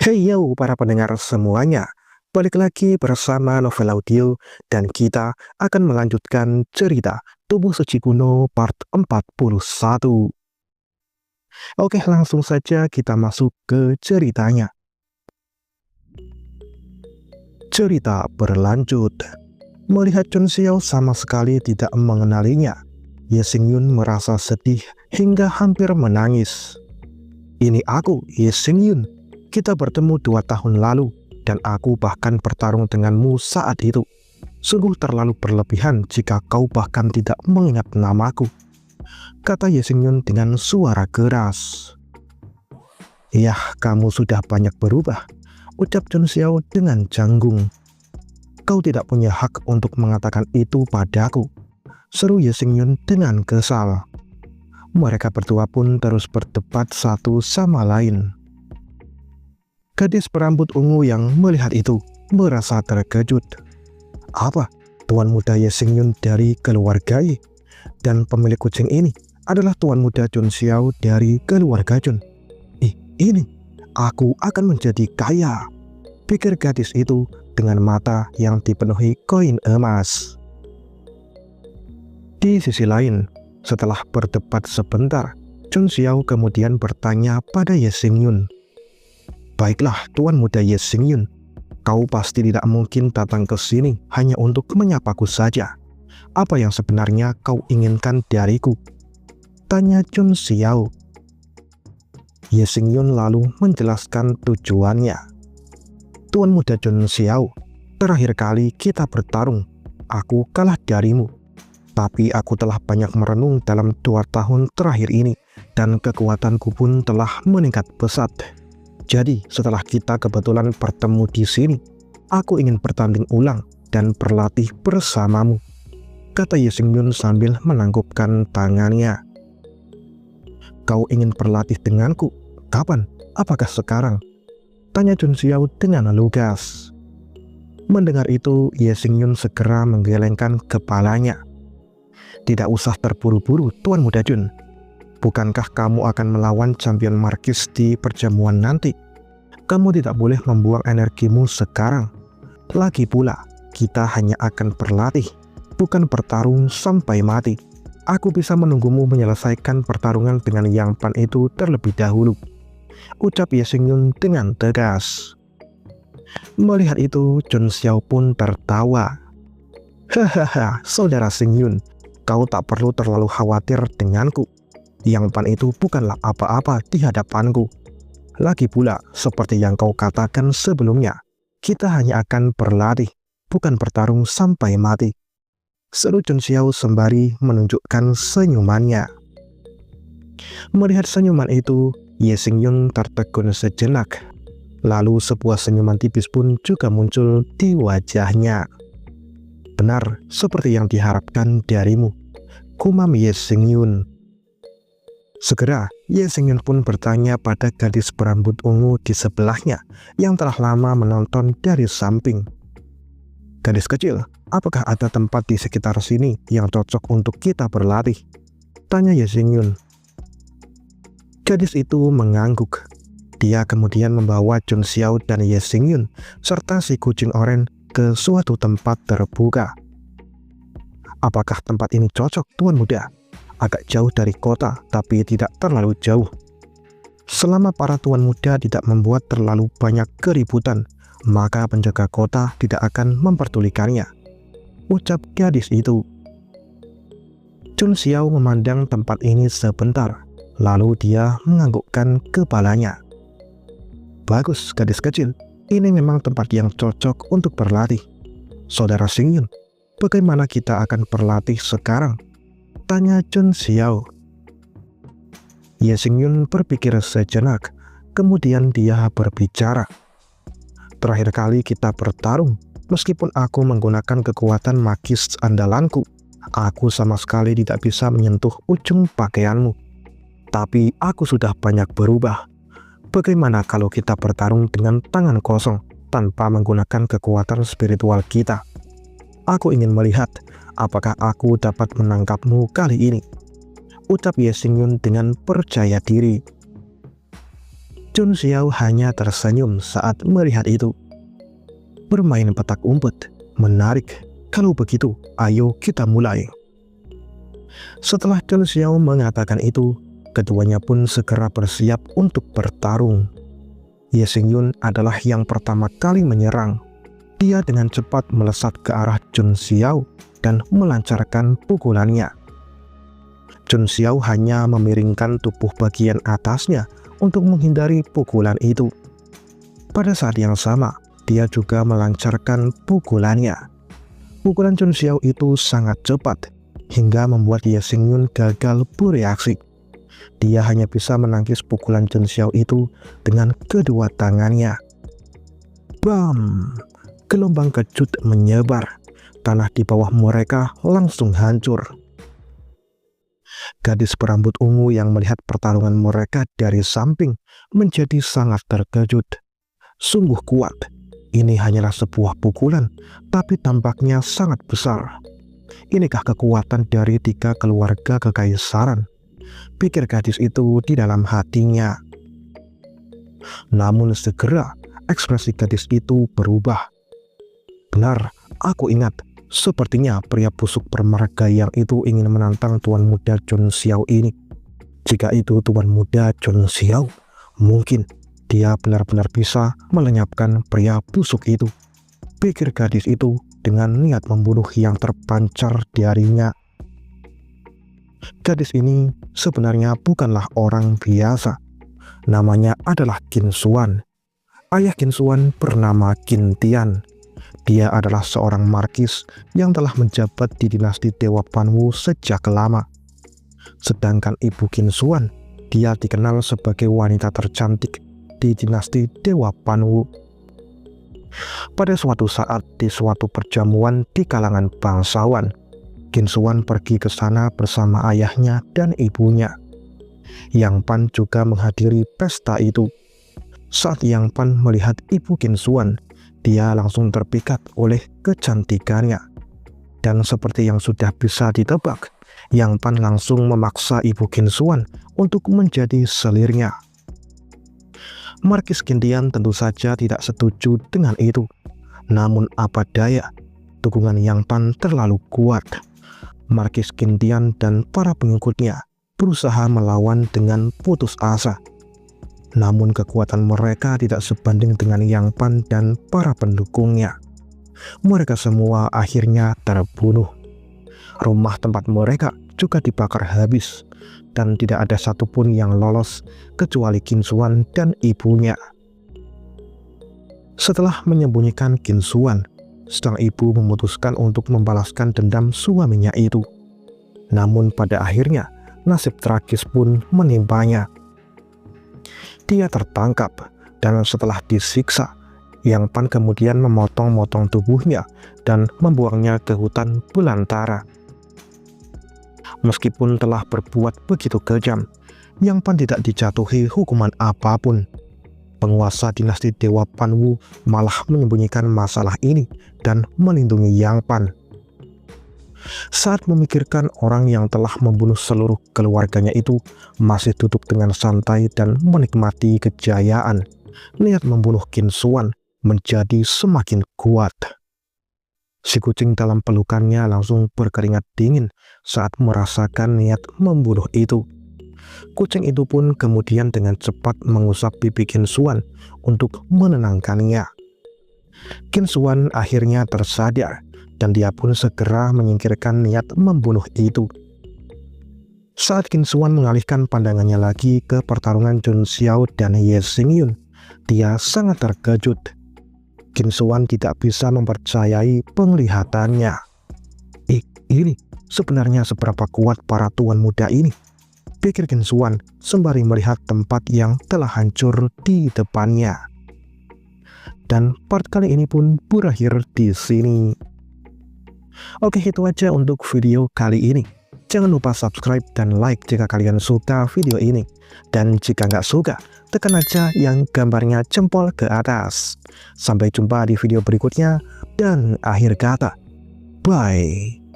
Hey yo para pendengar semuanya, balik lagi bersama Novel Audio dan kita akan melanjutkan cerita Tubuh Suci Kuno part 41. Oke, langsung saja kita masuk ke ceritanya. Cerita berlanjut. Melihat Chun Xiao sama sekali tidak mengenalinya, Ye Xingyun merasa sedih hingga hampir menangis. Ini aku, Ye Xingyun. Kita bertemu 2 tahun lalu, dan aku bahkan bertarung denganmu saat itu. Sungguh terlalu berlebihan jika kau bahkan tidak mengingat namaku, kata Ye Xingyun dengan suara keras. Yah, kamu sudah banyak berubah, ucap Chun Xiao dengan canggung. Kau tidak punya hak untuk mengatakan itu padaku, seru Ye Xingyun dengan kesal. Mereka berdua pun terus berdebat satu sama lain. Gadis berambut ungu yang melihat itu merasa terkejut. Apa? Tuan muda Ye Xingyun dari keluarga Ye? Dan pemilik kucing ini adalah tuan muda Chun Xiao dari keluarga Chun. Ini, aku akan menjadi kaya, pikir gadis itu dengan mata yang dipenuhi koin emas. Di sisi lain, setelah berdebat sebentar, Chun Xiao kemudian bertanya pada Ye Xingyun. Baiklah, tuan muda Ye Xingyun, kau pasti tidak mungkin datang ke sini hanya untuk menyapaku saja. Apa yang sebenarnya kau inginkan dariku? Tanya Chun Xiao. Ye Xingyun lalu menjelaskan tujuannya. Tuan muda Chun Xiao, terakhir kali kita bertarung, aku kalah darimu. Tapi aku telah banyak merenung dalam 2 tahun terakhir ini, dan kekuatanku pun telah meningkat pesat. Jadi, setelah kita kebetulan bertemu di sini, aku ingin bertanding ulang dan berlatih bersamamu, kata Ye Xingyun sambil menangkupkan tangannya. Kau ingin berlatih denganku? Kapan? Apakah sekarang? Tanya Chun Xiao dengan lugas. Mendengar itu, Ye Xingyun segera menggelengkan kepalanya. Tidak usah terburu-buru, Tuan Muda Chun. Bukankah kamu akan melawan champion Markis di perjamuan nanti? Kamu tidak boleh membuang energimu sekarang. Lagi pula, kita hanya akan berlatih, bukan bertarung sampai mati. Aku bisa menunggumu menyelesaikan pertarungan dengan Yang Pan itu terlebih dahulu, ucap Ye Xingyun dengan tegas. Melihat itu, Chun Xiao pun tertawa. Hahaha, saudara Xingyun, kau tak perlu terlalu khawatir denganku. Yang Pan itu bukanlah apa-apa di hadapanku. Lagi pula, seperti yang kau katakan sebelumnya, kita hanya akan berlatih, bukan bertarung sampai mati, seru Chun Xiao sembari menunjukkan senyumannya. Melihat senyuman itu, Ye Xingyun tertegun sejenak. Lalu sebuah senyuman tipis pun juga muncul di wajahnya. Benar, seperti yang diharapkan darimu, gumam Ye Xingyun. Segera, Ye Xingyun pun bertanya pada gadis berambut ungu di sebelahnya yang telah lama menonton dari samping. Gadis kecil, apakah ada tempat di sekitar sini yang cocok untuk kita berlatih? Tanya Ye Xingyun. Gadis itu mengangguk. Dia kemudian membawa Chun Xiao dan Ye Xingyun serta si kucing oranye ke suatu tempat terbuka. Apakah tempat ini cocok, Tuan Muda? Agak jauh dari kota, tapi tidak terlalu jauh. Selama para tuan muda tidak membuat terlalu banyak keributan, maka penjaga kota tidak akan memperdulikannya, ucap gadis itu. Chun Xiao memandang tempat ini sebentar, lalu dia menganggukkan kepalanya. Bagus, gadis kecil, ini memang tempat yang cocok untuk berlatih. Saudara Xingyun, bagaimana kita akan berlatih sekarang? Tanya Chun Xiao. Ye Xingyun berpikir sejenak, kemudian dia berbicara. Terakhir kali kita bertarung, meskipun aku menggunakan kekuatan magis andalanku, aku sama sekali tidak bisa menyentuh ujung pakaianmu. Tapi aku sudah banyak berubah. Bagaimana kalau kita bertarung dengan tangan kosong tanpa menggunakan kekuatan spiritual kita? Aku ingin melihat apakah aku dapat menangkapmu kali ini, ucap Ye Xingyun dengan percaya diri. Chun Xiao hanya tersenyum saat melihat itu. Bermain petak umpet, menarik. Kalau begitu, ayo kita mulai. Setelah Chun Xiao mengatakan itu, keduanya pun segera bersiap untuk bertarung. Ye Xingyun adalah yang pertama kali menyerang. Dia dengan cepat melesat ke arah Chun Xiao dan melancarkan pukulannya. Chun Xiao hanya memiringkan tubuh bagian atasnya untuk menghindari pukulan itu. Pada saat yang sama, dia juga melancarkan pukulannya. Pukulan Chun Xiao itu sangat cepat, hingga membuat Ye Xingyun gagal bereaksi. Dia hanya bisa menangkis pukulan Chun Xiao itu dengan kedua tangannya. Bam! Gelombang kejut menyebar. Tanah di bawah mereka langsung hancur. Gadis berambut ungu yang melihat pertarungan mereka dari samping menjadi sangat terkejut. Sungguh kuat. Ini hanyalah sebuah pukulan, tapi tampaknya sangat besar. Inikah kekuatan dari 3 keluarga kekaisaran? Pikir gadis itu di dalam hatinya. Namun segera ekspresi gadis itu berubah. Benar, aku ingat. Sepertinya pria busuk bermarga yang itu ingin menantang Tuan Muda Chun Xiao ini. Jika itu Tuan Muda Chun Xiao, mungkin dia benar-benar bisa melenyapkan pria busuk itu. Pikir gadis itu dengan niat membunuh yang terpancar darinya. Gadis ini sebenarnya bukanlah orang biasa. Namanya adalah Qin Xuan. Ayah Qin Xuan bernama Qin Tian. Dia adalah seorang markis yang telah menjabat di dinasti Dewa Panwu sejak lama. Sedangkan ibu Qin Xuan, dia dikenal sebagai wanita tercantik di dinasti Dewa Panwu. Pada suatu saat di suatu perjamuan di kalangan bangsawan, Qin Xuan pergi ke sana bersama ayahnya dan ibunya. Yang Pan juga menghadiri pesta itu. Saat Yang Pan melihat ibu Qin Xuan, dia langsung terpikat oleh kecantikannya. Dan seperti yang sudah bisa ditebak, Yang Pan langsung memaksa ibu Qin Xuan untuk menjadi selirnya. Markis Qin Tian tentu saja tidak setuju dengan itu. Namun apa daya, dukungan Yang Pan terlalu kuat. Markis Qin Tian dan para pengikutnya berusaha melawan dengan putus asa. Namun kekuatan mereka tidak sebanding dengan Yang Pan dan para pendukungnya. Mereka semua akhirnya terbunuh. Rumah tempat mereka juga dibakar habis, dan tidak ada satupun yang lolos kecuali Qin Xuan dan ibunya. Setelah menyembunyikan Qin Xuan, sang ibu memutuskan untuk membalaskan dendam suaminya itu. Namun pada akhirnya, nasib tragis pun menimpanya. Dia tertangkap, dan setelah disiksa, Yang Pan kemudian memotong-motong tubuhnya dan membuangnya ke hutan belantara. Meskipun telah berbuat begitu kejam, Yang Pan tidak dijatuhi hukuman apapun. Penguasa dinasti Dewa Panwu malah menyembunyikan masalah ini dan melindungi Yang Pan. Saat memikirkan orang yang telah membunuh seluruh keluarganya itu masih duduk dengan santai dan menikmati kejayaan, niat membunuh Qin Xuan menjadi semakin kuat. Si kucing dalam pelukannya langsung berkeringat dingin saat merasakan niat membunuh itu. Kucing itu pun kemudian dengan cepat mengusap pipi Qin Xuan untuk menenangkannya. Qin Xuan akhirnya tersadar, dan dia pun segera menyingkirkan niat membunuh itu. Saat Qin Xuan mengalihkan pandangannya lagi ke pertarungan Chun Xiao dan Ye Xingyun, dia sangat terkejut. Qin Xuan tidak bisa mempercayai penglihatannya. Ini sebenarnya seberapa kuat para tuan muda ini? Pikir Qin Xuan sembari melihat tempat yang telah hancur di depannya. Dan part kali ini pun berakhir di sini. Oke, itu aja untuk video kali ini. Jangan lupa subscribe dan like jika kalian suka video ini. Dan jika nggak suka, tekan aja yang gambarnya jempol ke atas. Sampai jumpa di video berikutnya, dan akhir kata, bye.